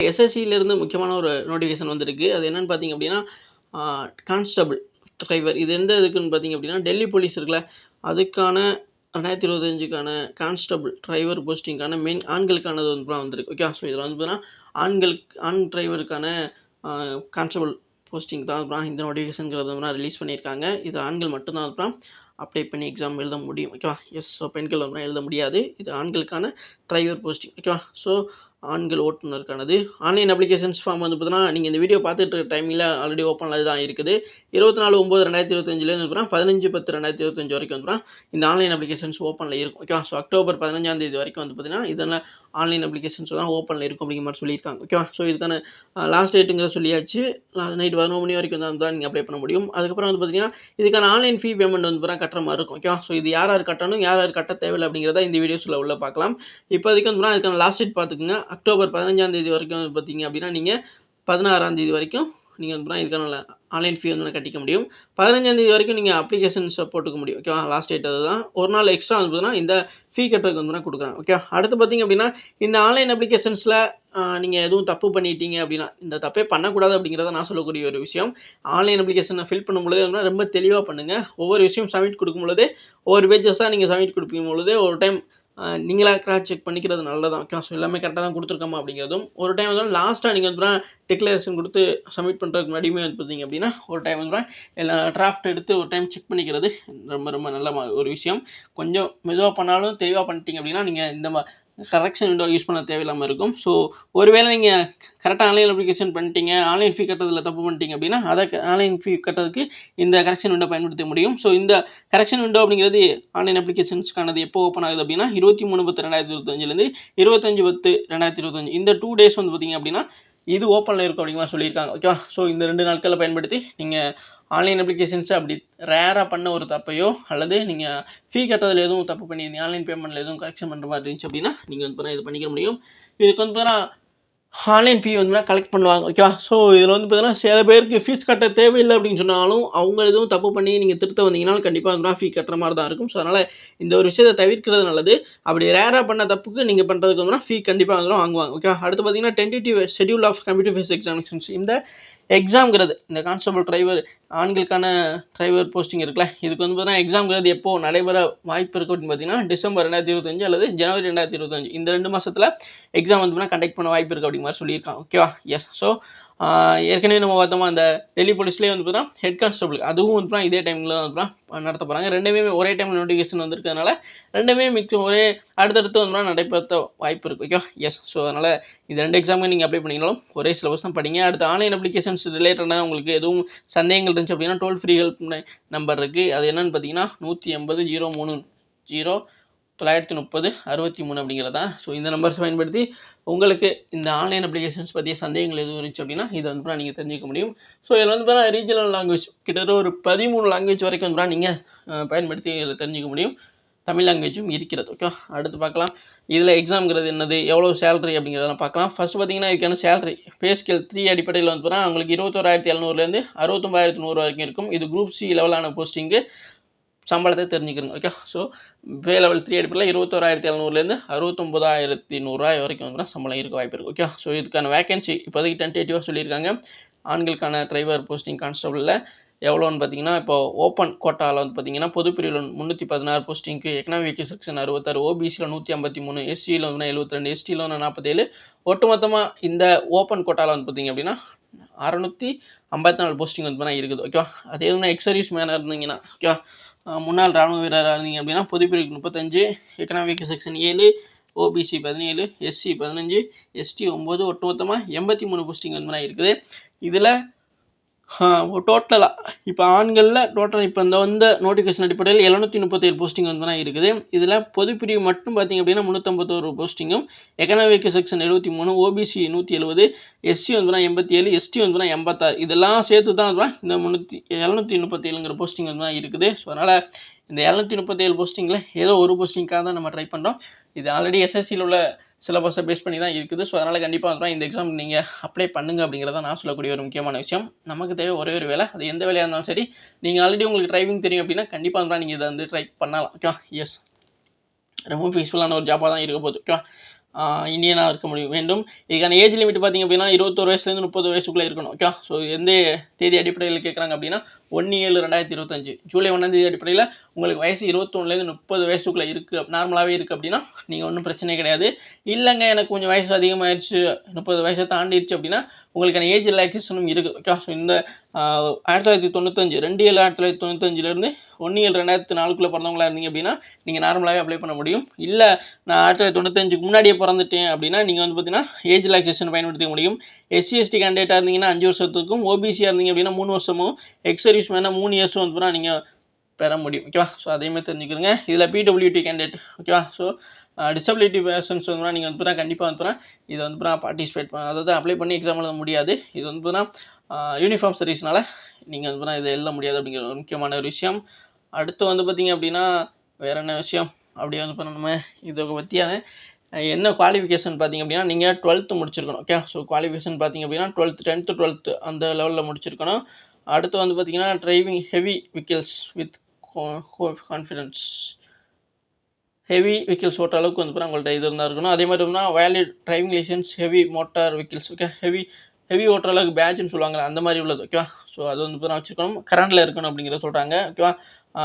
எஸ்எஸ்சியிலேருந்து முக்கியமான ஒரு நோட்டிஃபிகேஷன் வந்திருக்கு. அது என்னன்னு பார்த்தீங்க அப்படின்னா, கான்ஸ்டபிள் டிரைவர். இது எந்த இதுக்குன்னு பார்த்தீங்க அப்படின்னா, டெல்லி போலீஸ் இருக்குல்ல, அதுக்கான 2025க்கான கான்ஸ்டபிள் டிரைவர் போஸ்டிங்கான மெயின் ஆண்களுக்கானது வந்து வந்திருக்கு. ஓகே. ஸோ இதில் வந்து பார்த்தீங்கன்னா, ஆண் டிரைவருக்கான கான்ஸ்டபிள் போஸ்டிங் தான் இந்த நோட்டிஃபிகேஷன்ங்கிறது வந்து ரிலீஸ் பண்ணியிருக்காங்க. இது ஆண்கள் மட்டும்தான் அப்புறம் அப்ளை பண்ணி எக்ஸாம் எழுத முடியும். ஓகேவா? எஸ். ஸோ பெண்கள் வந்து எழுத முடியாது. இது ஆண்களுக்கான டிரைவர் போஸ்டிங். ஓகேவா? ஸோ ஆண்கள் ஓட்டுநருக்கானது. ஆன்லைன் அப்ளிகேஷன்ஸ் ஃபார்ம் வந்து பார்த்தீங்கன்னா, நீங்கள் இந்த வீடியோ பார்த்துட்டு இருக்க டைமில் ஆல்ரெடி ஓப்பனில் தான் இருக்குது. 24/9/2025லேருந்து பார்த்தீங்கன்னா 15/10/2025 வரைக்கும் வந்து இந்த ஆன்லைன் அப்ளிகேஷன்ஸ் ஓப்பனில் இருக்கும். ஓகேவா? ஸோ அக்டோபர் 15ஆம் தேதி வரைக்கும் வந்து பார்த்தீங்கன்னா, இதெல்லாம் ஆன்லைன் அப்ளிகேஷன்ஸ் தான் ஓப்பனில் இருக்கும் அப்படிங்கிற மாதிரி சொல்லியிருக்காங்க. ஓகேவா? ஸோ இதுக்கான லாஸ்ட் டேட்டுங்கிறத சொல்லியாச்சு. நைட் 11 மணி வரைக்கும் தான் நீங்கள் அப்ளை பண்ண முடியும். அதுக்கப்புறம் வந்து பார்த்தீங்கன்னா, இதுக்கான ஆன்லைன் ஃபீ பேமெண்ட் வந்து பார்த்தீங்கன்னா கட்டுற மாதிரி இருக்கும். ஓகேவா? ஸோ இது யார் கட்டணும், யார் கட்ட தேவையில்லை அப்படிங்கிறத இந்த வீடியோஸில் உள்ள பார்க்கலாம். இப்போதைக்கு வந்து அதுக்கான லாஸ்ட் டேட் பார்த்துக்குங்க. அக்டோபர் 15ஆம் தேதி வரைக்கும் வந்து பார்த்தீங்க அப்படின்னா, நீங்கள் 16ஆம் தேதி வரைக்கும் நீங்கள் வந்து இதுக்கான ஆன்லைன் ஃபீ வந்து கட்டிக்க முடியும். 15ஆம் தேதி வரைக்கும் நீங்கள் அப்ளிகேஷன்ஸை போட்டுக்க முடியும். ஓகேவா? லாஸ்ட் டேட் அதுதான். ஒரு நாள் எக்ஸ்ட்ரா வந்து பார்த்தீங்கன்னா இந்த ஃபீ கட்டுறதுக்கு வந்து கொடுக்குறாங்க. ஓகே. அடுத்து பார்த்தீங்க அப்படின்னா, இந்த ஆன்லைன் அப்ளிகேஷன்ஸில் நீங்கள் எதுவும் தப்பு பண்ணிட்டீங்க அப்படின்னா, இந்த தப்பே பண்ணக்கூடாது அப்படிங்கிறத நான் சொல்லக்கூடிய ஒரு விஷயம். ஆன்லைன் அப்ளிகேஷனை ஃபில் பண்ணும்பொழுது ரொம்ப தெளிவாக பண்ணுங்கள். ஒவ்வொரு விஷயம் சப்மிட் கொடுக்கும்பொழுது ஒவ்வொரு பேஜஸாக நீங்கள் சப்மிட் கொடுக்கும் பொழுது ஒரு டைம் நீங்களா கிராஸ் செக் பண்ணிக்கிறது நல்லதான். ஓகே. ஸோ எல்லாமே கரெக்டாக தான் கொடுத்துருக்கோமா அப்படிங்கிறதும் ஒரு டைம் வந்து லாஸ்ட்டாக நீங்கள் வந்து டிக்ளரேஷன் கொடுத்து சப்மிட் பண்ணுறதுக்கு முன்னாடியுமே வந்து பார்த்தீங்க அப்படின்னா, ஒரு டைம் வந்து எல்லாம் டிராஃப்ட் எடுத்து ஒரு டைம் செக் பண்ணிக்கிறது ரொம்ப ரொம்ப நல்ல ஒரு விஷயம். கொஞ்சம் மெதுவாக பண்ணாலும் தெளிவாக பண்ணிட்டீங்க அப்படின்னா, நீங்கள் இந்த கரெக்ஷன் விண்டோ யூஸ் பண்ண தேவையில்லாமல் இருக்கும். ஸோ ஒருவேளை நீங்கள் கரெக்டாக ஆன்லைன் அப்ளிகேஷன் பண்ணிட்டீங்க, ஆன்லைன் ஃபீ கட்டுறதுல தப்பு பண்ணிட்டீங்க அப்படின்னா, அதை ஆன்லைன் ஃபீ கட்டுறதுக்கு இந்த கரெக்ஷன் விண்டோ பயன்படுத்த முடியும். ஸோ இந்த கரெக்ஷன் விண்டோ அப்படிங்கிறது ஆன்லைன் அப்ளிகேஷன்ஸ்க்கானது எப்போ ஓப்பன் ஆகுது அப்படின்னா, 23/10/2025லேருந்து 25/10/2025 இந்த 2 டேஸ் வந்து பார்த்தீங்க அப்படின்னா, இது ஓப்பனில் இருக்கும் அப்படிங்கிற மாதிரி சொல்லியிருக்காங்க. ஓகேவா? ஸோ இந்த 2 நாட்களில் பயன்படுத்தி நீங்கள் ஆன்லைன் அப்ளிகேஷன்ஸை அப்படி ரேராக பண்ண ஒரு தப்பையோ அல்லது நீங்கள் ஃபீ கட்டுறதுல எதுவும் தப்பு பண்ணியிருந்தீங்க, ஆன்லைன் பேமெண்ட்டில் எதுவும் கரெக்ஷன் பண்ணுற மாதிரி இருந்துச்சு அப்படின்னா, நீங்கள் வந்து இது பண்ணிக்க முடியும். இதுக்கு வந்து ஆன்லைன் ஃபீ வந்து கலெக்ட் பண்ணுவாங்க. ஓகேவா? ஸோ இதில் வந்து பார்த்தீங்கன்னா, சில பேருக்கு ஃபீஸ் கட்ட தேவையில்லை அப்படின்னு சொன்னாலும், அவங்க எதுவும் தப்பு பண்ணி நீங்கள் திருத்த வந்தீங்கன்னாலும் கண்டிப்பாக வந்து ஃபீ கட்டுற மாதிரி தான் இருக்கும். ஸோ அதனால் இந்த ஒரு விஷயத்தை தவிர்க்கிறது நல்லது. அப்படி ரேராக பண்ண தப்புக்கு நீங்கள் பண்ணுறதுக்கு வந்து ஃபீ கண்டிப்பாக வந்து வாங்குவாங்க. ஓகே. அடுத்து பார்த்தீங்கன்னா, tentative schedule of computer based examinations. இந்த எக்ஸாம்ங்கிறது இந்த கான்ஸ்டபிள் டிரைவர் ஆண்களுக்கான டிரைவர் போஸ்டிங் இருக்குல்ல, இதுக்கு வந்து பார்த்தீங்கன்னா எக்ஸாம்ங்கிறது எப்போ நடைபெற வாய்ப்பு இருக்குது அப்படின்னு பார்த்தீங்கன்னா, டிசம்பர் 2025 அல்லது ஜனவரி 2025 இந்த 2 மாதத்தில் எக்ஸாம் வந்து கண்டக்ட் பண்ண வாய்ப்பு இருக்குது அப்படிங்கிற மாதிரி சொல்லியிருக்காங்க. ஓகேவா? எஸ். ஸோ ஏற்கனவே நம்ம பார்த்தோமா அந்த டெல்லி போலீஸ்லேயே வந்து பார்த்தா ஹெட் கான்ஸ்டபிள் அதுவும் வந்து இதே டைமில் வந்து நடத்த போகிறாங்க. ரெண்டுமே ஒரே டைம் நோட்டிஃபிகேஷன் வந்திருக்கிறதுனால ரெண்டுமே ஒரே அடுத்தடுத்து வந்து நடைபெற்ற வாய்ப்பு இருக்குது. ஓகே. எஸ். ஸோ அதனால் இந்த 2 எக்ஸாமுக்கு நீங்கள் அப்ளை பண்ணிங்கனாலும் ஒரே சிலபஸ் தான் படிங்க. அடுத்து ஆன்லைன் அப்ளிகேஷன்ஸ் ரிலேட்டடாக உங்களுக்கு எதுவும் சந்தேகங்கள் இருந்துச்சு அப்படின்னா டோல் ஃப்ரீ ஹெல்ப் நம்பர் இருக்குது. அது என்னென்னு பார்த்தீங்கன்னா 180-030-930-63 அப்படிங்கிறதா. ஸோ இந்த நம்பர்ஸ் பயன்படுத்தி உங்களுக்கு இந்த ஆன்லைன் அப்ளிகேஷன்ஸ் பற்றிய சந்தேகங்கள் எதுவும் இருந்துச்சு அப்படின்னா இதை வந்து நீங்கள் தெரிஞ்சிக்க முடியும். ஸோ இதில் வந்து ரீஜனல் லாங்குவேஜ் கிட்டத்தட்ட ஒரு 13 லாங்குவேஜ் வரைக்கும் வந்து நீங்கள் பயன்படுத்தி இதில் தெரிஞ்சிக்க முடியும். தமிழ் லாங்குவேஜும் இருக்கிறது. ஓகே. அடுத்து பார்க்கலாம். இதில் எக்ஸாம்ங்கிறது என்னது, எவ்வளோ சேலரி அப்படிங்கிறதெல்லாம் பார்க்கலாம். ஃபர்ஸ்ட் பார்த்தீங்கன்னா இதுக்கான சேலரி பே ஸ்கேல் 3 அடிப்படையில் வந்து பார்த்தீங்கன்னா உங்களுக்கு 21,700லேருந்து 69,100 வரைக்கும் இருக்கும். இது குரூப் சி லெவலான போஸ்டிங்கு சம்பளத்தை தெரிஞ்சுக்கிறோங்க. ஓகே. ஸோ பே லெவல் 3 அடிப்படையில் 21,700லேருந்து 69,100 வரைக்கும் வந்து சம்பளம் இருக்க வாய்ப்பு இருக்குது. ஓகே. ஸோ இதுக்கான வேகன்சி இப்போதைக்கு டென்டேட்டிவாக சொல்லியிருக்காங்க. ஆண்களுக்கான டிரைவர் போஸ்டிங் கான்ஸ்டபிளில் எவ்வளோன்னு பார்த்தீங்கன்னா, இப்போ ஓப்பன் கோட்டாவில் வந்து பார்த்தீங்கன்னா பொதுப்பிரிவில் 316 போஸ்டிங்க்கு, எக்கனாமிக் செக்ஷன் 66, ஓபிசியில் 153, எஸ்சியில் வந்து 72, எஸ்டியில் வந்து 47, ஒட்டுமொத்தமாக இந்த ஓப்பன் கோட்டாவில் வந்து பார்த்தீங்க அப்படின்னா 654 போஸ்டிங் வந்து இருக்குது. ஓகேவா? அதே வந்து எக்ஸ் சர்வீஸ் மேனாக இருந்தீங்கன்னா, ஓகேவா, முன்னாள் ராணுவ வீரராக இருந்தீங்க அப்படின்னா பொதுப்பிரிவுக்கு 35, economic section 7, OBC 17, SC 15, ST 9, ஒட்டுமொத்தமாக 83 போஸ்டிங் வந்து இருக்குது. இதில் டோட்டலாக இப்போ ஆண்களில் டோட்டல் இப்போ இந்த வந்த நோட்டிஃபிகேஷன் அடிப்படையில் 737 போஸ்டிங் வந்து இருக்குது. இதில் பொதுப்பிரிவு மட்டும் பார்த்திங்க அப்படின்னா 351 போஸ்டிங்கும், எக்கனாமிக் செக்ஷன் 73, ஓபிசி 170, எஸ்சி வந்து 87, எஸ்டி வந்து 86, இதெல்லாம் சேர்த்து தான் இந்த 737ங்கிற போஸ்டிங் வந்து இருக்குது. ஸோ அதனால் இந்த 737 போஸ்டிங்கில் ஏதோ ஒரு போஸ்டிங்காக தான் நம்ம ட்ரை பண்ணுறோம். இது ஆல்ரெடி எஸ்எஸ்சியில் உள்ள சிலபஸை பேஸ் பண்ணி தான் இருக்குது. ஸோ அதனால் கண்டிப்பாக இந்த எக்ஸாம் நீங்கள் அப்ளை பண்ணுங்கள் அப்படிங்கிறத நான் சொல்லக்கூடிய ஒரு முக்கியமான விஷயம். நமக்கு தேவை ஒரே ஒரு வேலை, அது எந்த வேலையாக இருந்தாலும் சரி. நீங்கள் ஆல்ரெடி உங்களுக்கு டிரைவிங் தெரியும் அப்படின்னா கண்டிப்பாக நீங்கள் இதை வந்து ட்ரை பண்ணலாம். ஓகே. எஸ். ரொம்ப பீஸ்ஃபுல்லான ஒரு ஜாப்பாக தான் இருக்க போகுது. ஓகே. இந்தியனாக இருக்க வேண்டும். இதுக்கான ஏஜ் லிமிட் பார்த்திங்க அப்படின்னா 21 வயசுலேருந்து 30 வயசுக்குள்ளே இருக்கணும். ஓகே, ஸோ எந்த தேதி அடிப்படையில் கேட்குறாங்க அப்படின்னா 1/7/2025 ஜூலை 1ஆம் தேதி அடிப்படையில் உங்களுக்கு வயசு 21லேருந்து 30 வயசுக்குள்ளே இருக்குது, நார்மலாகவே இருக்குது அப்படின்னா நீங்கள் ஒன்றும் பிரச்சனை கிடையாது. இல்லைங்க எனக்கு கொஞ்சம் வயசு அதிகமாகிடுச்சு, 30 வயசை தாண்டிடுச்சு அப்படின்னா உங்களுக்கான ஏஜ் ரிலாக்ஸேஷனும் இருக்குது. ஓகே, ஸோ இந்த 1995 2/7/1995 1/7/2004 பிறந்தவங்களா இருந்தீங்க அப்படின்னா நீங்கள் நார்மலாகவே அப்ளை பண்ண முடியும். இல்லை நான் 1995 முன்னாடியே பிறந்துட்டேன் அப்படின்னா நீங்கள் வந்து பார்த்தீங்கன்னா ஏஜ் ரிலாக்ஸேஷன் பயன்படுத்திக்க முடியும். SC/ST கேண்டிடேட்டாக இருந்தீங்கன்னா 5 வருஷத்துக்கும், OBCயாக இருந்தீங்க அப்படின்னா 3 வருஷமும், எக்ஸ் சர்வீஸ் மேனா 3 இயர்ஸும் வந்து நீங்கள் பெற முடியும். ஓகேவா, ஸோ அதேமாதிரி தெரிஞ்சுக்கிறங்க. இதில் PWT கேண்டிடேட், ஓகேவா, ஸோ டிசபிலிட்டி பர்சன்ஸ் வந்து நீங்கள் வந்து கண்டிப்பாக வந்து இதை வந்து பார்ட்டிசிபேட் அதாவது அப்ளை பண்ணி எக்ஸாம் எழுத முடியாது. இது வந்து யூனிஃபார்ம் சர்வீஸ்னால நீங்கள் வந்து இதை எழுத முடியாது அப்படிங்கிற ஒரு முக்கியமான ஒரு விஷயம். அடுத்து வந்து பார்த்திங்க அப்படின்னா வேறு என்ன விஷயம் அப்படியே வந்து நம்ம இதை பற்றியான என்ன குவாலிஃபிகேஷன் பார்த்திங்க அப்படின்னா நீங்கள் 12th முடிச்சிருக்கணும். ஓகே, ஸோ குவாலிஃபிகேஷன் பார்த்திங்க அப்படின்னா 10th 12th அந்த லெவலில் முடிச்சிருக்கணும். அடுத்து வந்து பார்த்திங்கன்னா driving heavy vehicles with confidence, heavy vehicles ஓட்டுற அளவுக்கு வந்து உங்கள்கிட்ட இது இருந்தால் இருக்கணும். அதே மாதிரி வந்து valid driving licence heavy motor vehicles, okay, heavy ஓட்டுற அளவுக்கு பேட்ச்னு சொல்லுவாங்க அந்த மாதிரி உள்ளது. ஓகேவா, ஸோ அது வந்து வச்சுருக்கணும், கரண்டில் இருக்கணும் அப்படிங்கிறத சொல்கிறாங்க. ஓகேவா,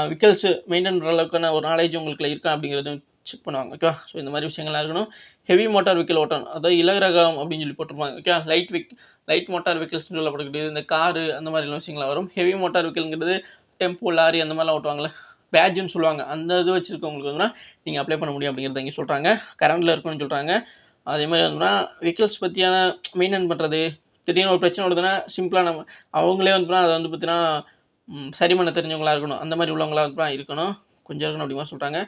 வெஹிக்கிள்ஸ் மெயின்டைன் பண்ணுற அளவுக்கான ஒரு நாலேஜ் உங்களுக்கு இருக்கா அப்படிங்கிறது செக் பண்ணுவாங்க. ஓகேவா, ஸோ இந்த மாதிரி விஷயங்கள்லாம் இருக்கணும். ஹெவி மோட்டார் வெஹிக்கிள் ஓட்டணும், அதாவது இலகுரகம் அப்படின்னு சொல்லி போட்டிருப்பாங்க. ஓகே, லைட் மோட்டார் வெஹிக்கிள்ஸ்னு சொல்லப்படக்கூடியது இந்த காரு அந்த மாதிரிலாம் விஷயங்கள்லாம் வரும். ஹெவி மோட்டார் வெஹிக்கிள்ங்கிறது டெம்போ, லாரி அந்த மாதிரிலாம் ஓட்டுவாங்களே, பேட்ஜுன்னு சொல்லுவாங்க. அந்த இது வச்சுருக்கவங்களுக்கு வந்து நீங்கள் அப்ளை பண்ண முடியும் அப்படிங்கிறத இங்கே சொல்கிறாங்க. கரண்டில் இருக்கணும்னு சொல்கிறாங்க. அதே மாதிரி வந்துன்னா வெஹிக்கிள்ஸ் பற்றியான மெயின்டைன் பண்ணுறது, திடீர்னு ஒரு பிரச்சனை வருதுன்னா சிம்பிளாக நம்ம அவங்களே வந்து அதை வந்து பார்த்தீங்கன்னா சரி பண்ண தெரிஞ்சவங்களா இருக்கணும். அந்த மாதிரி உள்ளவங்களா இருக்கணும், கொஞ்சம் இருக்கணும் அப்படிமா சொல்கிறாங்க.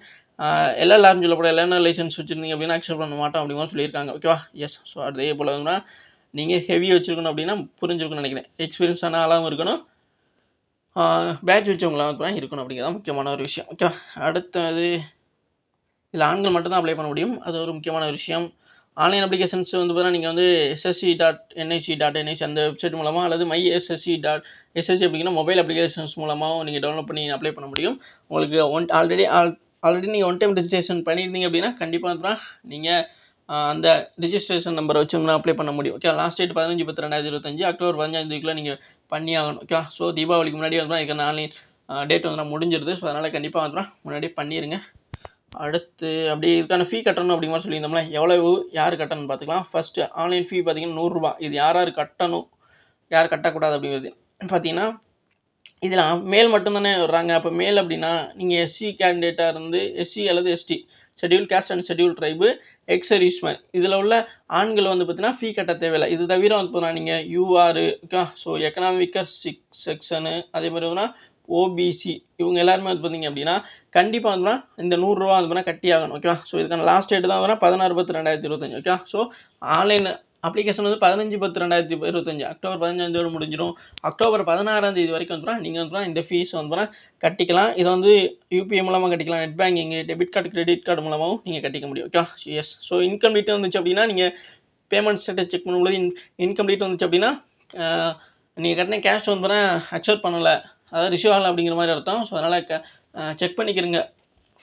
LLRன்னு சொல்லப்பட லேர்னர் லைசன்ஸ் வச்சுருந்தீங்க அப்படின்னா அக்செப்ட் பண்ண மாட்டோம் அப்படிமா சொல்லியிருக்காங்க. ஓகேவா, எஸ், ஸோ அதே போல் வந்துன்னா நீங்கள் ஹெவி வச்சுருக்கணும் அப்படின்னா புரிஞ்சுருக்குன்னு நினைக்கிறேன். எக்ஸ்பீரியன்ஸான ஆளாகவும் இருக்கணும், பேட்ச் வச்சவங்களாம் இருக்கணும் அப்படிங்கிறத முக்கியமான ஒரு விஷயம். ஓகே, அடுத்தது இதில் ஆண்கள் மட்டும்தான் அப்ளை பண்ண முடியும், அது ஒரு முக்கியமான ஒரு விஷயம். ஆன்லைன் அப்ளிகேஷன்ஸ் வந்து பார்த்தீங்கன்னா நீங்கள் வந்து ssc.nic.nic அந்த வெப்சைட் மூலமாக அல்லது ssc அப்படிங்கிற மொபைல் அப்ளிகேஷன்ஸ் மூலமாகவும் நீங்கள் டவுன்லோட் பண்ணி அப்ளை பண்ண முடியும். உங்களுக்கு ஆல்ரெடி நீங்கள் ஒன் டைம் ரெஜிஸ்ட்ரேஷன் பண்ணியிருந்தீங்க அப்படின்னா கண்டிப்பாக வந்து நீங்கள் அந்த ரிஜிஸ்ட்ரேஷன் நம்பரை வச்சு அப்ளை பண்ண முடியும். ஓகே, லாஸ்ட் டேட் 15/10/2025 அக்டோபர் 15 நீங்கள் பண்ணி ஆகணும். ஓகே, ஸோ தீபாவளிக்கு முன்னாடி வந்து இதுக்கான ஆன்லைன் டேட் வந்து முடிஞ்சிருது. ஸோ அதனால் கண்டிப்பாக வந்து முன்னாடி பண்ணிடுங்க. அடுத்து அப்படி இதுக்கான ஃபீ கட்டணும் அப்படிங்கிற மாதிரி சொல்லியிருந்தோம்னா எவ்வளவு யார் கட்டணும்னு பார்த்துக்கலாம். ஃபஸ்ட்டு ஆன்லைன் ஃபீ பார்த்திங்கன்னா 100 ரூபா. இது யார் கட்டணும், யார் கட்டக்கூடாது அப்படிங்கிறது பார்த்தீங்கன்னா இதில் மேல் மட்டும்தானே வர்றாங்க. அப்போ மேல் அப்படின்னா நீங்கள் SC கேண்டிடேட்டாக இருந்து SC அல்லது ST schedule caste and schedule tribe, ex serviceman இதில் உள்ள ஆண்கள் வந்து பார்த்தீங்கன்னா ஃபீ கட்ட தேவையில்லை. இது தவிர வந்து பார்த்தீங்கன்னா நீங்கள் UR, ஸோ எக்கனாமிக்கல் செக்ஷனு, அதே மாதிரி வந்து OBC இவங்க எல்லாருமே வந்து பார்த்தீங்க அப்படின்னா கண்டிப்பாக வந்து இந்த 100 ரூபா வந்து கட்டி ஆகணும். ஓகேவா, ஸோ இதுக்கான லாஸ்ட் டேட் தான் 16/10/2025. ஓகே, ஸோ ஆன்லைன் அப்ளிகேஷன் வந்து 15/10/2025 அக்டோபர் 15 முடிஞ்சிடும். அக்டோபர் 16 வரைக்கும் வந்து நீங்கள் வந்து இந்த ஃபீஸ் வந்து கட்டிக்கலாம். இதை வந்து UPI மூலமாக கட்டிக்கலாம், net banking, debit card, credit card மூலமாகவும் நீங்கள் கட்டிக்க முடியும். ஓகே, எஸ், ஸோ இன்கம்ப்ளீட் வந்துச்சு அப்படின்னா நீங்கள் பேமெண்ட் ஸ்டேட்டஸ் செக் பண்ணும்போது இன்கம்ப்ளீட் வந்துச்சு அப்படின்னா நீங்கள் கட்டின கேஷ் வந்து அக்செப்ட் பண்ணலை, அதாவது ரிசீவ் ஆகலை அப்படிங்கிற மாதிரி அர்த்தம். ஸோ அதனால் செக் பண்ணிக்கிறங்க.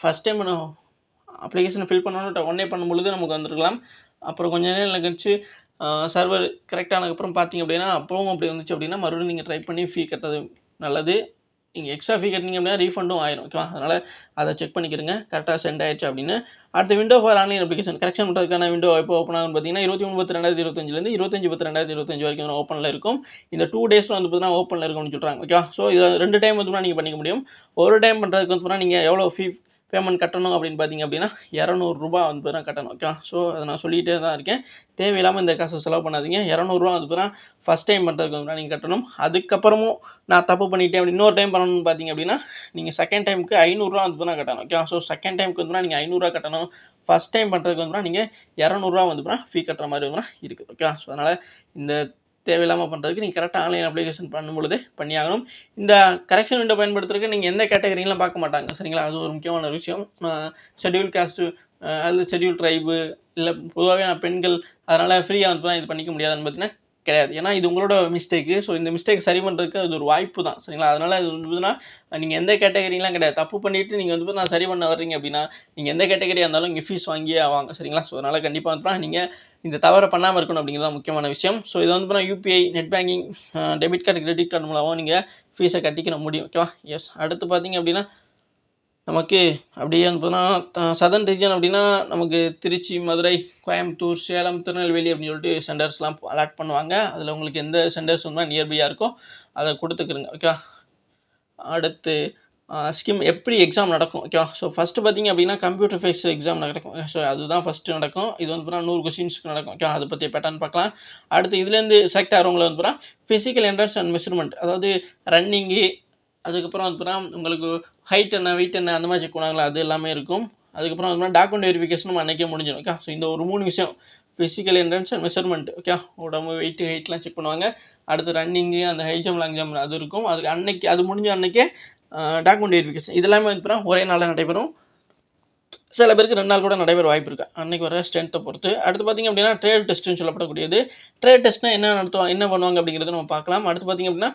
ஃபஸ்ட் டைம் அப்ளிகேஷன் ஃபில் பண்ணணும் உடனே பண்ணும்பொழுது நமக்கு வந்துருக்கலாம். அப்புறம் கொஞ்சம் நேரம் கழிச்சு சர்வர் கரெக்டானதுக்கப்புறம் பார்த்தீங்க அப்படின்னா அப்பவும் அப்படி வந்துச்சு அப்படின்னா மறுபடியும் நீங்கள் ட்ரை பண்ணி ஃபீ கட்டுறது நல்லது. நீங்கள் எக்ஸ்ட்ரா ஃபீ கட்டினீங்க அப்படின்னா ரீஃபண்டும் ஆயிரும். ஓகேவா, அதனால் அதை செக் பண்ணிக்கிறங்க கரெக்டாக சென்ட் ஆயிடுச்சு அப்படின்னு. அடுத்த window for online application correction பண்ணுறதுக்கான விண்டோ எப்போ ஓப்பன் ஆகும்னு பார்த்தீங்கன்னா 23/10/2025 25/10/2025 வரைக்கும் வந்து ஓப்பனில் இருக்கும். இந்த 2 டேஸில் வந்து பார்த்தீங்கன்னா ஓப்பனில் இருக்கும்னு சொல்கிறாங்க. ஓகேவா, ஸோ இதில் 2 டைம் வந்து நீங்கள் பண்ணிக்க முடியும். ஒரு டைம் பண்ணுறதுக்கு வந்து நீங்கள் எவ்வளோ ஃபீ பேமெண்ட் கட்டணும் அப்படின்னு பார்த்தீங்க அப்படின்னா 200 ரூபா வந்து கட்டணும். ஓகே, ஸோ அதை நான் சொல்லிகிட்டே தான் இருக்கேன், தேவையில்லாமல் இந்த காசை செலவு பண்ணாதீங்க. 200 ரூபா வந்து ஃபஸ்ட் டைம் பண்ணுறதுக்கு வந்து நீங்கள் கட்டணும். அதுக்கப்புறமும் நான் தப்பு பண்ணிட்டேன் அப்படி இன்னொரு டைம் பண்ணணும்னு பார்த்தீங்க அப்படின்னா நீங்கள் செகண்ட் டைமுக்கு 500 ரூபா வந்து கட்டணும். ஓகே, ஸோ செகண்ட் டைமுக்கு வந்து நீங்கள் 500 ரூபா கட்டணும். ஃபஸ்ட் டைம் பண்ணுறதுக்கு வந்து நீங்கள் 200 ரூபா வந்து ஃபீ கட்டுற மாதிரி வந்து இருக்குது. ஓகே, ஸோ அதனால் இந்த தேவையில்லாமல் பண்ணுறதுக்கு நீங்கள் கரெக்டாக ஆன்லைன் அப்ளிகேஷன் பண்ணும்பொழுது பண்ணியாகணும். இந்த கரெக்ஷன் விண்டோ பயன்படுத்துறதுக்கு நீங்கள் எந்த கேட்டகரிலாம் பார்க்க மாட்டாங்க, சரிங்களா, அது ஒரு முக்கியமான ஒரு விஷயம். ஷெட்யூல் காஸ்ட்டு அல்லது ஷெட்யூல் ட்ரைபு இல்லை பொதுவாகவே நான் பெண்கள் அதனால் ஃப்ரீயாக வந்து இது பண்ணிக்க முடியாதுன்னு பார்த்தீங்கன்னா கிடையாது. ஏன்னா இது உங்களோட மிஸ்டேக்கு. ஸோ இந்த மிஸ்டேக் சரி பண்ணுறதுக்கு அது ஒரு வாய்ப்பு தான். சரிங்களா? அதனால அது வந்துன்னா நீங்கள் எந்த கேட்டகரிலாம் கிடையாது. தப்பு பண்ணிட்டு நீங்கள் வந்து நான் சரி பண்ண வர்றீங்க அப்படின்னா, நீங்கள் எந்த கேட்டகரியாக இருந்தாலும் இங்கே ஃபீஸ் வாங்கியே ஆவாங்க. சரிங்களா? ஸோ அதனால் கண்டிப்பாக வந்து நீங்கள் இந்த தவறை பண்ணாமல் இருக்கணும் அப்படிங்கிறது தான் முக்கியமான விஷயம். ஸோ இது வந்து UPI, net banking, debit card, credit card மூலமாக நீங்கள் ஃபீஸை கட்டிக்கிற முடியும். ஓகேவா? எஸ். அடுத்து பார்த்தீங்க அப்படின்னா நமக்கு அப்படியே வந்து பார்த்தீங்கன்னா சதர்ன் ரீஜன் அப்படின்னா நமக்கு திருச்சி, மதுரை, கோயம்புத்தூர், சேலம், திருநெல்வேலி அப்படின்னு சொல்லிட்டு சென்டர்ஸ்லாம் அலாட் பண்ணுவாங்க. அதில் உங்களுக்கு எந்த சென்டர்ஸ் வந்து நியர்பையாக இருக்கோ அதை கொடுத்துக்கிறங்க. ஓகேவா? அடுத்து ஸ்கீம் எப்படி எக்ஸாம் நடக்கும். ஓகேவா? ஸோ ஃபஸ்ட்டு பார்த்தீங்க அப்படின்னா கம்ப்யூட்டர் ஃபேஸ் எக்ஸாம் நடக்கும். ஸோ அதுதான் ஃபஸ்ட்டு நடக்கும். இது வந்து பார்த்தீங்கன்னா 100 கொஸ்டின்ஸ்க்கு நடக்கும். ஓகேவா? அதை பற்றி பேட்டர்ன் பார்க்கலாம். அடுத்து இதுலேருந்து செலக்ட் ஆகிறவங்களை வந்து பார்த்தீங்கன்னா ஃபிசிக்கல் என்ட்ரன்ஸ் அண்ட் மெஷர்மெண்ட், அதாவது ரன்னிங்கு, அதுக்கப்புறம் வந்து பார்த்தீங்கன்னா உங்களுக்கு ஹைட் என்ன, வெயிட் என்ன, அந்த மாதிரி செக் பண்ணுவாங்களா, அது எல்லாமே இருக்கும். அதுக்கப்புறம் வந்து டாக்குமெண்ட் வெரிஃபிகேஷனும் அன்றைக்கே முடிஞ்சிடும். ஓகே? ஸோ இந்த ஒரு 3 விஷயம், physical entrance and measurement, okay, உடம்பு வெயிட்டு, ஹைட்லாம் செக் பண்ணுவாங்க. அடுத்து ரன்னிங்கு, அந்த ஹை ஜம்ப், லாங் ஜம்ப் அது இருக்கும். அதுக்கு அன்னைக்கு அது முடிஞ்ச அன்றைக்கே டாக்குமெண்ட் வெரிஃபிகேஷன் இதெல்லாமே வந்து ஒரே நாளில் நடைபெறும். சில பேருக்கு 2 நாள் கூட நடைபெற வாய்ப்பு இருக்குது, அன்றைக்கி வர ஸ்ட்ரென்த்தை பொறுத்து. அடுத்து பார்த்திங்க அப்படின்னா ட்ரேட் டெஸ்ட்டுன்னு சொல்லப்படக்கூடியது. ட்ரேட் டெஸ்ட்னா என்ன நடத்துவாங்க, என்ன பண்ணுவாங்க அப்படிங்கிறத நம்ம பார்க்கலாம். அடுத்து பார்த்திங்க அப்படின்னா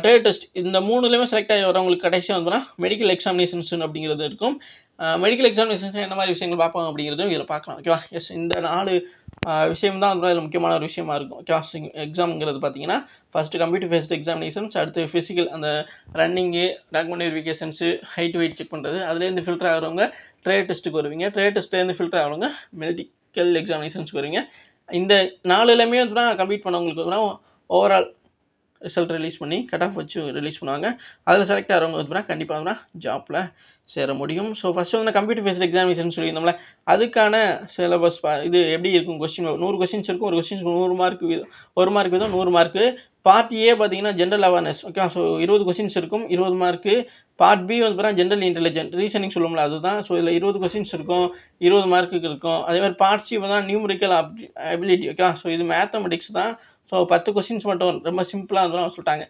ட்ரேட் டெஸ்ட் இந்த 3லேயுமே செலக்ட் ஆகி வரவங்களுக்கு கடைசியாக வந்துன்னா மெடிக்கல் எக்ஸாமினேஷன்ஸ் அப்படிங்கிறது இருக்கும். மெடிக்கல் எக்ஸாமினேஷன்ஸ் என்ன மாதிரி விஷயங்கள் பார்ப்பாங்க அப்படிங்கிறதும் இதில் பார்க்கலாம். ஓகேவா? எஸ். இந்த 4 விஷயம் தான் வந்து இதில் முக்கியமான ஒரு விஷயமா இருக்கும். ஓகேவா? எக்ஸாம்ங்கிறது பார்த்தீங்கன்னா ஃபஸ்ட்டு கம்ப்யூட்டர் பேஸ்ட் எக்ஸாமினேஷன்ஸ், அடுத்து ஃபிசிக்கல் அந்த running, document verifications, height weight check பண்ணுறது, அதுலேருந்து ஃபில்டர் ஆகிறவங்க ட்ரேட் டெஸ்ட்டுக்கு வருவீங்க. ட்ரேட் டெஸ்ட்லேருந்து ஃபில்டர் ஆகிறவங்க மெடிக்கல் எக்ஸாமினேஷன்ஸ்க்கு வருவீங்க. இந்த 4லேயுமே வந்து கம்ப்ளீட் பண்ணவங்களுக்கு வந்து ஓவரால் ரிசல்ட் ரிலீஸ் பண்ணி கட் ஆஃப் வச்சு ரிலீஸ் பண்ணுவாங்க. அதில் செலக்ட் ஆகிறவங்க வந்து கண்டிப்பாக வந்து ஜாப்பில் சேர முடியும். ஸோ ஃபஸ்ட்டு வந்து கம்ப்யூட்டர் பேஸ்ட் எக்ஸாமினேஷன் சொல்லியிருந்தோம்ல, அதுக்கான சிலபஸ் இது எப்படி இருக்கும், கொஸ்டின் 100 கொஸ்டின்ஸ் இருக்கும். ஒரு கொஸ்டின்ஸ்க்கு 100 மார்க், 1 மார்க் வீதம் 100 மார்க்கு. பார்ட் ஏ பார்த்தீங்கன்னா general awareness. Okay? So 20 questions இருக்கும், 20 மார்க்கு. பார்ட் பி வந்து பார்த்தீங்கன்னா ஜென்ரல் இன்டெலிஜென்ட் ரீசனிங் சொல்லுவோம்ல, அதுதான். ஸோ இதில் 20 கொஸ்டின்ஸ் இருக்கும், 20 மார்க்குக்கு இருக்கும். அதே மாதிரி பார்ட் சி தான் நியூமரிக்கல் அபிலிட்டி. ஓகே? ஸோ இது மேத்தமெட்டிக்ஸ் தான். ஸோ 10 கொஸ்டின்ஸ் மட்டும் ரொம்ப சிம்பிளாக வந்து சொல்லிட்டாங்க.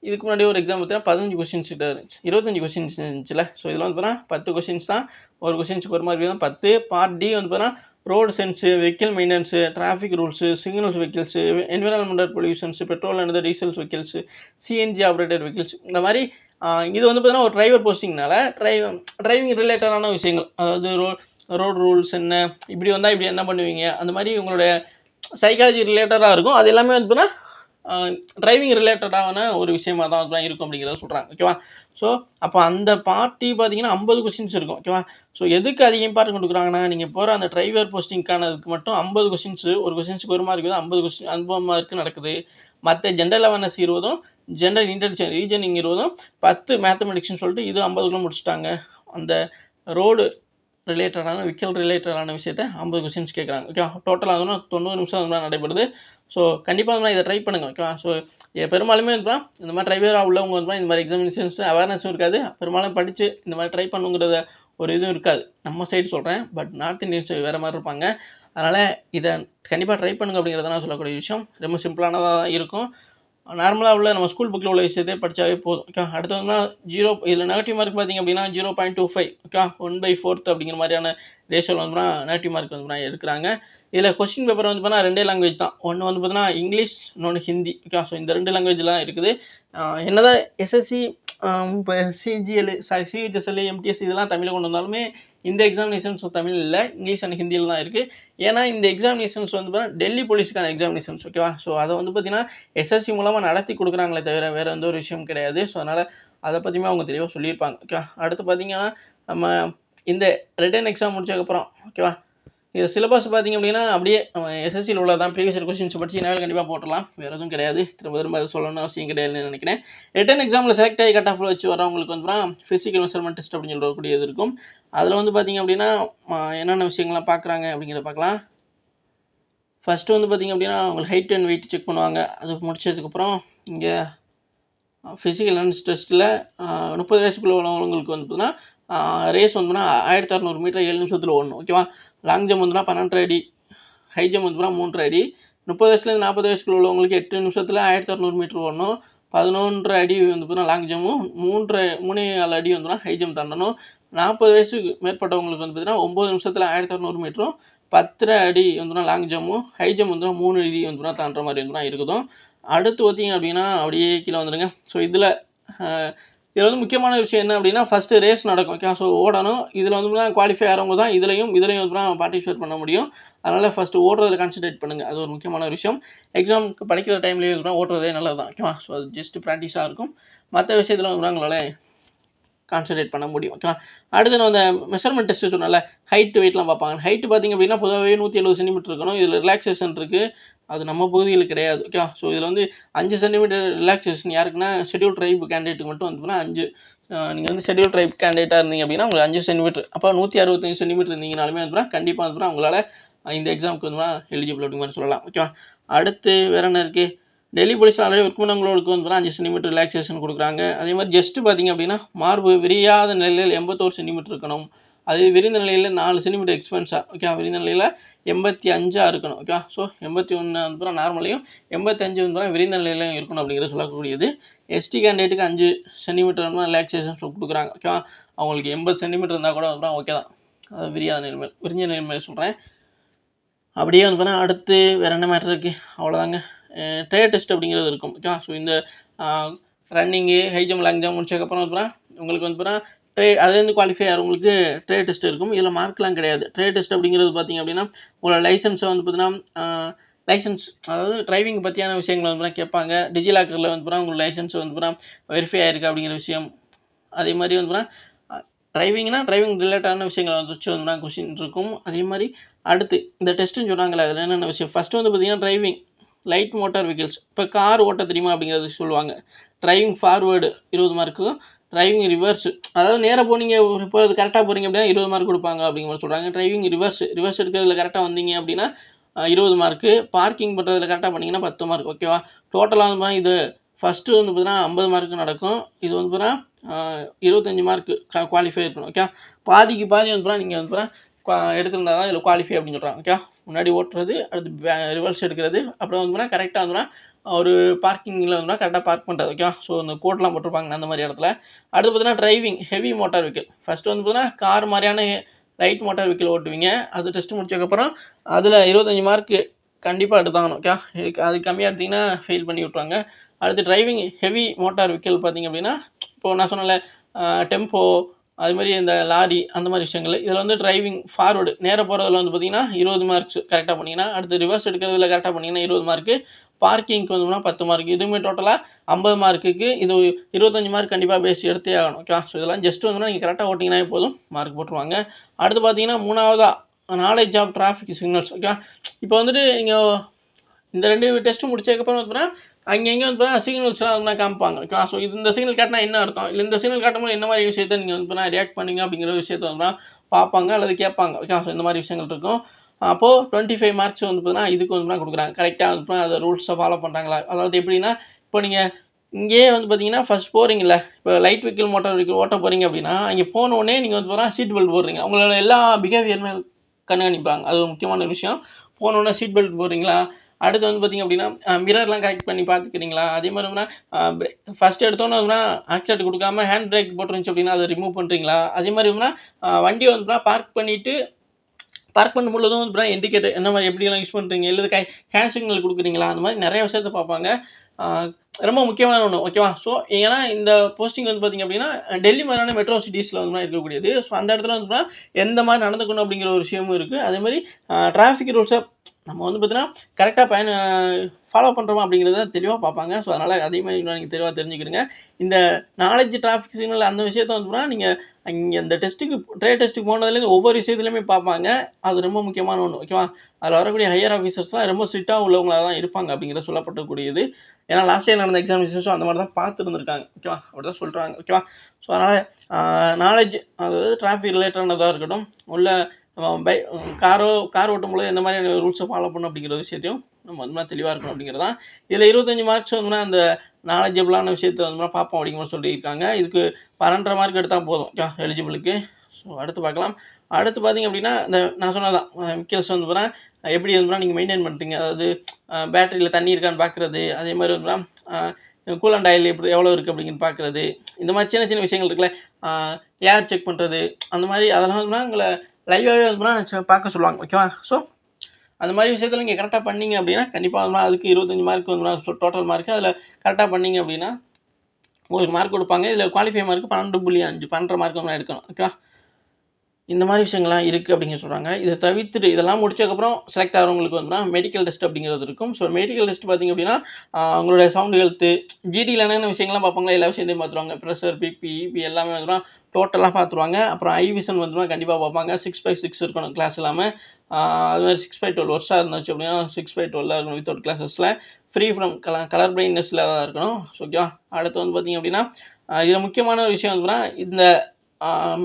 இதுக்கு முன்னாடி ஒரு எக்ஸாம் பார்த்தீங்கன்னா 15 கொஸ்டின்ஸ் கிட்ட இருந்துச்சு, 25 கொஸ்டின்ஸ் இருந்துச்சுல. ஸோ இதில் வந்து பார்த்தீங்கன்னா 10 கொஸ்டின்ஸ் தான், ஒரு கொஸ்டின்ஸுக்கு 1 மார்க் வீதம் 10. பார்ட் டி வந்து பார்த்தீங்கன்னா road sense, vehicle maintenance, traffic rules, signals vehicles, environmental pollutions, petrol and diesels vehicles, CNG operated vehicles, இந்த மாதிரி இது வந்து பார்த்தீங்கன்னா ஒரு டிரைவர் போஸ்டிங்னால டிரைவிங் ரிலேட்டடான விஷயங்கள், அதாவது ரோடு ரூல்ஸ் என்ன, இப்படி வந்தால் இப்படி என்ன பண்ணுவீங்க, அந்த மாதிரி உங்களுடைய சைக்காலஜி ரிலேட்டடாக இருக்கும். அது எல்லாமே வந்து பார்த்தீங்கன்னா டிரைவிங் ரிலேட்டடான ஒரு விஷயமா தான் இருக்கும் அப்படிங்கிறத சொல்கிறாங்க. ஓகேவா? ஸோ அப்போ அந்த பார்ட்டி பார்த்தீங்கன்னா 50 கொஸ்டின்ஸ் இருக்கும். ஓகேவா? ஸோ எதுக்கு அதிக இம்பார்ட்டன்ட் கொடுக்குறாங்கன்னா, நீங்கள் போகிற அந்த டிரைவர் போஸ்டிங்கானதுக்கு மட்டும் 50 கொஸ்டின்ஸு, ஒரு கொஸ்டின்ஸுக்கு 1 மார்க் தான் 50 கொஸ்டின் 50 மார்க்கு நடக்குது. மற்ற general awareness 20, general intelligence reasoning 20, 10 மேத்தமெட்டிக்ஸ்னு சொல்லிட்டு இது 50 முடிச்சுட்டாங்க. அந்த ரோடு ரிலேட்டடான வெஹிக்கிள் ரிலேட்டடான விஷயத்தை 50 கொஸ்டின்ஸ் கேட்குறாங்க. ஓகேவா? டோட்டலாக 90 நிமிஷம் தான் நடைபெறுது. ஸோ கண்டிப்பாக இதை ட்ரை பண்ணுங்கள். ஓகேவா? ஸோ பெரும்பாலுமே இந்த மாதிரி டிரைவராக உள்ளவங்க வந்து இந்த மாதிரி எக்ஸாமினேஷன்ஸ் அவேர்னஸும் இருக்காது. பெரும்பாலும் படித்து இந்த மாதிரி ட்ரை பண்ணுங்கிறத ஒரு இதுவும் இருக்காது. நம்ம சைடு சொல்கிறேன், பட் நார்த் இந்தியன்ஸ் வேறு மாதிரி இருப்பாங்க. அதனால் இதை கண்டிப்பாக ட்ரை பண்ணுங்க அப்படிங்கிறத நான் சொல்லக்கூடிய விஷயம். ரொம்ப சிம்பிளானதாக தான் இருக்கும். நார்மலாக உள்ள நம்ம ஸ்கூல் புக்கில் உள்ள விஷயத்தை படித்தாவே போதும். ஓகே? அடுத்து வந்து 0 இதில் நெகட்டிவ் மார்க் பார்த்திங்க அப்படின்னா 0.25, ஓகே, 1/4 அப்படிங்கிற மாதிரியான ரேஷியோவில் வந்து நெகட்டிவ் மார்க் வந்து எடுக்கிறாங்க. இதில் கொஸ்டின் பேப்பர் வந்து பார்த்தீங்கன்னா 2 லாங்குவேஜ் தான். ஒன்று வந்து பார்த்தீங்கன்னா இங்கிலீஷ், இன்னொன்று ஹிந்தி. ஓகே? ஸோ இந்த 2 லாங்குவேஜ்லாம் இருக்குது. என்னதான் எஸ்எஸ்சி, இப்போ சிஜிஎல், சிஹெச்எஸ்எல், எம்டிஎஸ் இதெல்லாம் தமிழில் கொண்டு வந்தாலுமே இந்த எக்ஸாமினேஷன்ஸ் தமிழ் இல்லை, இங்கிலீஷ் அண்ட் ஹிந்தியில் தான் இருக்குது. ஏன்னா இந்த எக்ஸாமினேஷன்ஸ் வந்து பார்த்தீங்கன்னா டெல்லி போலீஸுக்கான எக்ஸாமினேஷன்ஸ். ஓகேவா? ஸோ அதை வந்து பார்த்தீங்கன்னா எஸ்எஸ்சி மூலமாக நடத்தி கொடுக்குறாங்களே தவிர வேறு எந்த ஒரு விஷயம் கிடையாது. ஸோ அதனால் அதை பற்றியுமே அவங்க தெளிவாக சொல்லியிருப்பாங்க. ஓகே? அடுத்து பார்த்தீங்கன்னா நம்ம இந்த ரிட்டன் எக்ஸாம் முடிச்சதுக்கப்புறம், ஓகேவா, இது சிலபஸ் பார்த்திங்க அப்படின்னா அப்படியே எஸ்எஸ்சியில் உள்ளதான். ப்ரீவியஸ் இயர் கொஸ்டின்ஸ் படிச்சு என்ன கண்டிப்பாக போட்டலாம், வேறு எதுவும் கிடையாது. திரும்ப அது சொல்லணும்னு அவசியம் கிடையாதுன்னு நினைக்கிறேன். ரிட்டன் எக்ஸாமில் செலக்ட் ஆகி கட் ஆஃபில் வச்சு வரவங்களுக்கு வந்து ஃபிசிக்கல் மெஷர்மெண்ட் டெஸ்ட் அப்படின்னு சொல்லக்கூடியது இருக்கும். அதில் வந்து பார்த்திங்க அப்படின்னா என்னென்ன விஷயங்கள்லாம் பார்க்குறாங்க அப்படிங்கிறத பார்க்கலாம். ஃபஸ்ட்டு வந்து பார்த்திங்க அப்படின்னா உங்களுக்கு ஹைட் அண்ட் வெயிட் செக் பண்ணுவாங்க. அது முடிச்சதுக்கப்புறம் இங்கே ஃபிசிக்கல் டெஸ்ட்டில் 30 வயசுக்குள்ள உள்ளவங்களுக்கு வந்து பார்த்தீங்கன்னா ரேஸ் வந்துன்னா 1600 மீட்டர் 7 நிமிஷத்தில் ஓடணும். ஓகேவா? லாங் ஜம்ப் வந்துன்னா 12 அடி, ஹை ஜம்ப் வந்துன்னா 3 அடி. 30 வயசுலேருந்து 40 வயசுக்குள்ள உள்ளவங்களுக்கு 8 நிமிஷத்தில் 1600 மீட்டர் ஓடணும். 11 அடி வந்து பார்த்தீங்கன்னா லாங் ஜம்மும், 3.4 அடி வந்துன்னா ஹை ஜம்ப் தாண்டணும். 40 வயசுக்கு மேற்பட்டவங்களுக்கு வந்து பார்த்தீங்கன்னா 9 நிமிஷத்தில் 1600 மீட்டரும், 10 அடி வந்து லாங் ஜம்மும் ஹை ஜம்ப் வந்து 3 அடி வந்து தாண்டுற மாதிரி வந்து இருக்குதும். அடுத்து பார்த்தீங்க அப்படின்னா அப்படியே கீழே வந்துடுங்க. ஸோ இதில் இதில் வந்து முக்கியமான விஷயம் என்ன அப்படின்னா ஃபஸ்ட்டு ரேஸ் நடக்கும். ஓகே, ஸோ ஓடணும். இதில் வந்து குவாலிஃபை ஆகிறவங்க தான் இதுலேயும் வந்து பார்ட்டிசிபேட் பண்ண முடியும். அதனால் ஃபஸ்ட்டு ஓடுறதுல கான்சன்ட்ரேட் பண்ணுங்கள். அது ஒரு முக்கியமான ஒரு விஷயம். எக்ஸாமுக்கு படிக்கிற டைம்லேயே ஓட்டுறதே நல்லது தான். ஓகேவா? ஸோ அது ஜஸ்ட் ப்ராக்டிஸாக இருக்கும். மற்ற விஷயத்தில் வந்து உங்களால் கான்சன்ட்ரேட் பண்ண முடியும். ஓகேவா? அடுத்து நான் அந்த மெஷர்மெண்ட் டெஸ்ட்டு சொன்னல, ஹைட்டு வெயிட்லாம் பார்ப்பாங்க. ஹைட்டு பார்த்திங்க அப்படின்னா பொதுவாகவே 170 சென்டிமீட்டர் இருக்கணும். இதில் ரிலாக்ஸேஷன் இருக்குது. அது நம்ம பகுதியில் கிடையாது. ஓகேவா? ஸோ இதில் வந்து 5 சென்டிமீட்டர் ரிலாக்ஸேஷன் யாருக்குன்னா ஷெட்யூல் ட்ரைப் கேண்டிடேட்டுக்கு மட்டும் வந்துன்னா 5. நீங்கள் வந்து ஷெட்யூல் ட்ரைப் கேண்டிடேட்டாக இருந்தீங்க அப்படின்னா உங்களுக்கு 5 சென்டிமீட்டர். அப்போ 165 சென்டிமீட்டர் இருந்தீங்கனாலுமே வந்து கண்டிப்பாக வந்து உங்களால் இந்த எக்ஸாமுக்கு வந்து எலிஜிபிள் அப்படிங்கிற மாதிரி சொல்லலாம். ஓகேவா? அடுத்து வேறு என்ன இருக்குது? டெல்லி போலீஸில் ஆல்ரெடி ஒர்க் பண்ணவங்களுக்கு வந்து 5 சென்டிமீட்டர் ரிலாக்ஸேஷன் கொடுக்குறாங்க. அதே மாதிரி ஜஸ்ட்டு பார்த்திங்க அப்படின்னா மார்பு விரியாத நிலையில் 81 சென்டிமீட்டர் இருக்கணும். அது விரிந்த நிலையில் 4 சென்டிமீட்டர் எக்ஸ்பென்ஸாக. ஓகே, விரிந்த நிலையில் 85 இருக்கணும். ஓகே, ஸோ 81 வந்து நார்மலையும் 85 வந்து விரிந்த நிலையிலையும் இருக்கணும் அப்படிங்கிறது சொல்லக்கூடியது. எஸ்டி கேண்டிடேட்டுக்கு 5 சென்டிமீட்டர் வந்து ரிலாக்ஸேஷன் கொடுக்குறாங்க. ஓகேவா? அவங்களுக்கு 80 சென்டிமீட்டர் இருந்தால் கூட வந்து ஓகே தான். அது விரியாத நிலைமை விரிஞ்ச நிலைமை சொல்கிறேன். அப்படியே வந்து பார்த்தா அடுத்து வேறு என்ன மேட்டர் இருக்குது? அவ்வளோதாங்க. ட்ரேட் டெஸ்ட் அப்படிங்கிறது இருக்கும். ஓகேவா? ஸோ இந்த running high jump long jump முடிச்சதுக்கப்புறம் வந்து உங்களுக்கு வந்து அதுலேருந்து குவாலிஃபை ஆகிறவங்களுக்கு ட்ரேட் டெஸ்ட் இருக்கும். இதில் மார்க்லாம் கிடையாது. ட்ரேட் டெஸ்ட் அப்படிங்கிறது பார்த்திங்க அப்படின்னா உங்களோட லைசன்ஸை வந்து பார்த்தீங்கன்னா லைசன்ஸ் அதாவது டிரைவிங் பற்றியான விஷயங்கள் வந்து கேட்பாங்க. டிஜிலாக்கரில் வந்து உங்கள் லைசன்ஸ் வந்து வெரிஃபை ஆகிருக்கு அப்படிங்கிற விஷயம். அதே மாதிரி வந்து டிரைவிங்னா டிரைவிங் ரிலேட்டடான விஷயங்களை வச்சு வந்து கொஸ்டின் இருக்கும். அதே மாதிரி அடுத்து இந்த டெஸ்ட்டுன்னு சொன்னாங்களே, அதில் என்னென்ன விஷயம்? ஃபஸ்ட்டு வந்து பார்த்திங்கன்னா டிரைவிங் லைட் மோட்டார் வெஹிக்கிள்ஸ். இப்போ கார் ஓட்ட தெரியுமா அப்படிங்கிறது சொல்லுவாங்க. Driving forward 20 mark. Driving reverse அதாவது நேராக போனீங்க இப்போ அது கரெக்டாக போகிறீங்க அப்படின்னா 20 மார்க் கொடுப்பாங்க அப்படிங்கிற மாதிரி சொல்கிறாங்க. டிரைவிங் ரிவர்ஸ் எடுக்கிறதுல கரெக்டாக வந்தீங்க அப்படின்னா 20 மார்க்கு. பார்க்கிங் பண்ணுறதுல கரெக்டாக பண்ணிங்கன்னா 10 மார்க். ஓகேவா? டோட்டலாக வந்து இது ஃபஸ்ட்டு வந்து பார்த்தீங்கன்னா 50 மார்க்கு நடக்கும். இது வந்து பார்த்தீங்கன்னா 25 மார்க்கு குவாலிஃபை இருக்கணும். ஓகே, பாதிக்கு பாதி வந்து பார்த்தீங்கன்னா நீங்கள் வந்து எடுத்துருந்தா தான் இதில் குவாலிஃபை அப்படின்னு சொல்கிறாங்க. ஓகே, முன்னாடி ஓட்டுறது, அடுத்து ரிவர்ஸ் எடுக்கிறது, அப்புறம் வந்து கரெக்டாக வந்து ஒரு பார்க்கிங்கில் வந்து கரெக்டாக பார்க் பண்ணுறது. ஓகே, ஸோ இந்த கோட்லாம் போட்டிருப்பாங்க அந்த மாதிரி இடத்துல. அடுத்து பார்த்தீங்கன்னா driving heavy motor vehicle. First வந்து பார்த்தீங்கன்னா கார் மாதிரியான லைட் மோட்டார் வெஹிக்கிள் ஓட்டுவீங்க. அது டெஸ்ட் முடிச்சதுக்கப்புறம் அதில் 25 மார்க்கு கண்டிப்பாக எடுத்தாங்கணும். ஓகே, அது கம்மியாக எடுத்திங்கன்னா ஃபெயில் பண்ணி விட்ருவாங்க. அடுத்து டிரைவிங் ஹெவி மோட்டார் வெஹிக்கிள் பார்த்திங்க அப்படின்னா இப்போது நான் சொன்னல டெம்போ அது மாதிரி இந்த லாரி அந்த மாதிரி விஷயங்கள். இதில் வந்து டிரைவிங் ஃபார்வர்டு நேராக போகிறதுல வந்து பார்த்திங்கன்னா 20 மார்க்ஸ் கரெக்டாக பண்ணிங்கன்னா, அடுத்து ரிவர்ஸ் எடுக்கிறதுல கரெக்டாக பண்ணிங்கன்னா 20 மார்க்கு. பார்க்கிங்க்கு வந்து 10 மார்க். இதுவுமே டோட்டலாக 50 மார்க்குக்கு இது 25 மார்க் கண்டிப்பாக பேசி எடுத்தே ஆகணும். ஓகே, ஸோ இதெல்லாம் ஜஸ்ட் வந்து நீங்கள் கரெக்டாக ஓட்டிங்கனாவே போதும், மார்க் போட்டுருவாங்க. அடுத்து பார்த்தீங்கன்னா 3வதாக knowledge of traffic signals. Okay, இப்போ வந்துட்டு நீங்கள் இந்த 2 டெஸ்ட்டு முடிச்சதுக்கப்புறம் வந்து அங்கங்கே வந்து சிக்னல்ஸ்லாம் வந்து காமிப்பாங்க. ஓகே, ஸோ இந்த சிக்னல் காட்டினா என்ன அர்த்தம், இல்லை இந்த சிக்னல் காட்டும்போது என்ன மாதிரி விஷயத்தை நீங்கள் வந்து ரியாக்ட் பண்ணுங்க அப்படிங்கிற விஷயத்தை வந்து பார்ப்பாங்க அல்லது கேட்பாங்க. ஓகே, ஸோ இந்த மாதிரி விஷயங்கள் இருக்கும். அப்போது 25 மார்க்ஸ் வந்து பார்த்தீங்கன்னா இதுக்கு வந்து கொடுக்குறாங்க. கரெக்டாக வந்து அதை ரூல்ஸை ஃபாலோ பண்ணுறாங்களா, அதாவது எப்படின்னா இப்போ நீங்கள் இங்கேயே வந்து பார்த்தீங்கன்னா ஃபஸ்ட் போகிறீங்கள, இப்போ லைட் வெஹிக்கிள் மோட்டார் வெஹிக்கிள் ஓட்ட போகிறீங்க அப்படின்னா அங்கே போனோடனே நீங்கள் வந்து பார்த்தீங்கன்னா சீட் பெல்ட் போடுறீங்க. அவங்களோட எல்லா பிஹேவியருமே கண்காணிப்பாங்க. அது ஒரு முக்கியமான ஒரு விஷயம். போனோடனே சீட் பெல்ட் போடுறீங்களா, அடுத்து வந்து பார்த்திங்க அப்படின்னா மிரர்லாம் கரெக்ட் பண்ணி பார்த்துக்கிறீங்களா, அதே மாதிரி ஃபஸ்ட் எடுத்தோன்னே ஆக்சிலேட்டர் கொடுக்காம ஹேண்ட் பிரேக் போட்டுருந்துச்சு அப்படின்னா அதை ரிமூவ் பண்ணுறீங்களா, அதே மாதிரி வண்டியை வந்து பார்க் பண்ணும் பொழுதும் வந்து இண்டிகேட்டர் என்ன மாதிரி எப்படிலாம் யூஸ் பண்ணுறீங்க, இல்லை ஹேண்ட் சிக்னல் கொடுக்குறீங்களா, அந்த மாதிரி நிறைய விஷயத்தை பார்ப்பாங்க. ரொம்ப முக்கியமான ஒன்று. ஓகேவா? ஸோ ஏன்னா இந்த போஸ்டிங் வந்து பார்த்திங்க அப்படின்னா டெல்லி மாதிரியான மெட்ரோ சிட்டிஸில் வந்து இருக்கக்கூடியது. ஸோ அந்த இடத்துல வந்து எந்த மாதிரி நடந்துக்கணும் அப்படிங்கிற ஒரு விஷயமும் இருக்குது. அதேமாதிரி டிராஃபிக் ரூல்ஸை நம்ம வந்து பார்த்தீங்கன்னா கரெக்டாக ஃபாலோ பண்ணுறோமா அப்படிங்கிறத தெளிவாக பார்ப்பாங்க. ஸோ அதனால் அதே மாதிரி நீங்கள் தெளிவாக தெரிஞ்சுக்கிடுங்க. இந்த நாலேஜ் டிராஃபிக் சிக்னல் அந்த விஷயத்தை வந்து நீங்கள் இங்கே இந்த ட்ரேட் டெஸ்ட்டுக்கு போனதுலேருந்து ஒவ்வொரு விஷயத்துலையுமே பார்ப்பாங்க. அது ரொம்ப முக்கியமான ஒன்று. ஓகேவா? அதில் வரக்கூடிய ஹையர் ஆஃபீஸர்ஸ்லாம் ரொம்ப ஸ்ட்ரிக்டாக உள்ளவங்களாக தான் இருப்பாங்க அப்படிங்கிறத சொல்லப்படக்கூடியது. ஏன்னா லாஸ்ட் இயர் நடந்த எக்ஸாமினேஷன்ஸும் அந்த மாதிரி தான் பார்த்துருந்துருக்காங்க. ஓகேவா? அப்படி தான் சொல்கிறாங்க. ஓகேவா? ஸோ அதனால் நாலேஜ் அதாவது டிராஃபிக் ரிலேட்டடானதாக இருக்கட்டும், உள்ள கார் ஓட்டும்போது எந்த மாதிரி ரூல்ஸை ஃபாலோ பண்ணணும் அப்படிங்கிற விஷயத்தையும் நம்ம வந்து தெளிவாக இருக்கணும் அப்படிங்கிறது தான். இதில் 25 மார்க்ஸ் வந்து அந்த நாலேஜபிளான விஷயத்தை வந்து பார்ப்போம் அப்படிங்கிற மாதிரி சொல்லியிருக்காங்க. இதுக்கு 12.5 மார்க் எடுத்தால் போதும் எலிஜிபிளுக்கு. ஸோ அடுத்து பார்க்கலாம். அடுத்து பார்த்திங்க அப்படின்னா இந்த நான் சொன்னதான் வெஹிக்கிள்ஸ் வந்து எப்படி வந்து நீங்கள் மெயின்டைன் பண்ணுறீங்க, அதாவது பேட்டரியில் தண்ணி இருக்கான்னு பார்க்குறது, அதே மாதிரி வந்து கூலண்ட் ஆயில் எப்படி எவ்வளோ இருக்குது அப்படிங்கிறது பார்க்குறது, இந்த மாதிரி சின்ன சின்ன விஷயங்கள் இருக்குல்ல, ஏர் செக் பண்ணுறது, அந்த மாதிரி அதெல்லாம் வந்து உங்களை லைவாகவே வந்து பார்க்க சொல்லுவாங்க. ஓகேவா? ஸோ அந்த மாதிரி விஷயத்தில் நீங்கள் கரெக்டாக பண்ணீங்க அப்படின்னா கண்டிப்பாக வந்து அதுக்கு 25 மார்க் வந்து டோட்டல் மார்க்கு. அதில் கரெக்டாக பண்ணீங்க அப்படின்னா உங்களுக்கு மார்க் கொடுப்பாங்க. இதில் குவாலிஃபை மார்க் 12.5 12 மார்க் வந்து எடுக்கணும். ஓகேவா? இந்த மாதிரி விஷயங்கள்லாம் இருக்குது அப்படிங்கிற சொல்கிறாங்க. இதை தவிர்த்துட்டு இதெல்லாம் முடிச்சதுக்கப்புறம் செலக்ட் ஆகிறவங்களுக்கு வந்து மெடிக்கல் டெஸ்ட் அப்படிங்கிறது இருக்கும். ஸோ மெடிக்கல் டெஸ்ட் பார்த்திங்க அப்படின்னா அவங்களுடைய சவுண்டு ஹெல்த்து ஜிடியில் என்னென்ன விஷயங்கள்லாம் பார்ப்பாங்க, எல்லா விஷயத்தையும் பார்த்துருவாங்க. ப்ரெஷர், பிபி, இபி எல்லாமே வந்துடும் டோட்டலாக பார்த்துருவாங்க. அப்புறம் ஐ விஷன் வந்துடும் கண்டிப்பாக பார்ப்பாங்க. 6/6 இருக்கணும் கிளாஸ் இல்லாமல். அது மாதிரி 6/12 வருஷம் இருந்துச்சு அப்படின்னா 6/12 இருக்கணும் வித்தவுட் கிளாஸஸில். ஃப்ரீ ஃப்ரம் கலர் பிளைண்ட்னஸில் தான் இருக்கணும். ஓகேவா? அடுத்து வந்து பார்த்திங்க அப்படின்னா இதில் முக்கியமான ஒரு விஷயம் வந்துன்னா இந்த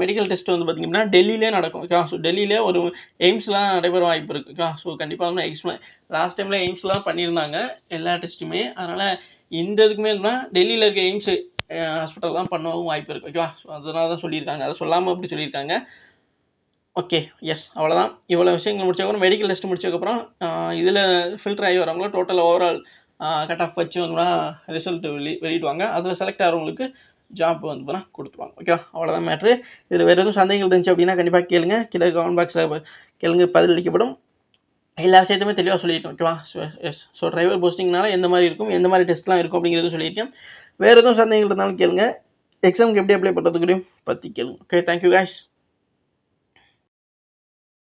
மெடிக்கல் டெஸ்ட் வந்து பார்த்திங்க அப்படின்னா டெல்லியிலே நடக்கும். ஓகேவா? ஸோ டெல்லியிலே ஒரு எய்ம்ஸ்லாம் நடைபெற வாய்ப்பு இருக்குது. ஓகேவா? ஸோ கண்டிப்பாக வந்து லாஸ்ட் டைமில் எய்ம்ஸ்லாம் பண்ணியிருந்தாங்க எல்லா டெஸ்ட்டுமே. அதனால் இந்த இதுக்குமே இருந்தால் டெல்லியில் இருக்க எய்ம்ஸ் ஹாஸ்பிட்டல் தான் பண்ணவும் வாய்ப்பு இருக்குது. ஓகேவா? ஸோ அதனால தான் சொல்லியிருக்காங்க. அதை சொல்லாமல் அப்படி சொல்லியிருக்காங்க. ஓகே, எஸ், அவ்வளோதான். இவ்வளோ விஷயங்கள் முடிச்சதுக்கப்புறம் மெடிக்கல் டெஸ்ட் முடிச்சதுக்கப்புறம் இதில் ஃபில்டர் ஆகி வரவங்கள டோட்டல் ஓவரால் கட் ஆஃப் வச்சு வந்து ரிசல்ட் வெளியிடுவாங்க. அதில் செலக்ட் ஆகிறவங்களுக்கு ஜாப் வந்து கொடுத்துருவாங்க. ஓகேவா? அவ்வளோதான் மேட்ரு. இதில் வேறு எதுவும் சந்தேகங்கள் இருந்துச்சு அப்படின்னா கண்டிப்பாக கேளுங்க. கீழே கமெண்ட் பாக்ஸில் கேளுங்க, பதிலளிக்கப்படும். எல்லா விஷயத்தையுமே தெளிவாக சொல்லியிருக்கேன். ஓகேவா? ஸோ டிரைவர் போஸ்டிங்னால எந்த மாதிரி இருக்கும், எந்த மாதிரி டெஸ்ட்லாம் இருக்கும் அப்படிங்கிறது சொல்லியிருக்கேன். வேறு எதுவும் சந்தேகங்கள் இருந்தாலும் கேளுங்க. எக்ஸாமுக்கு எப்படி அப்ளை பண்ணுறதுக்கு பற்றி கேளுங்க. Okay, thank you guys.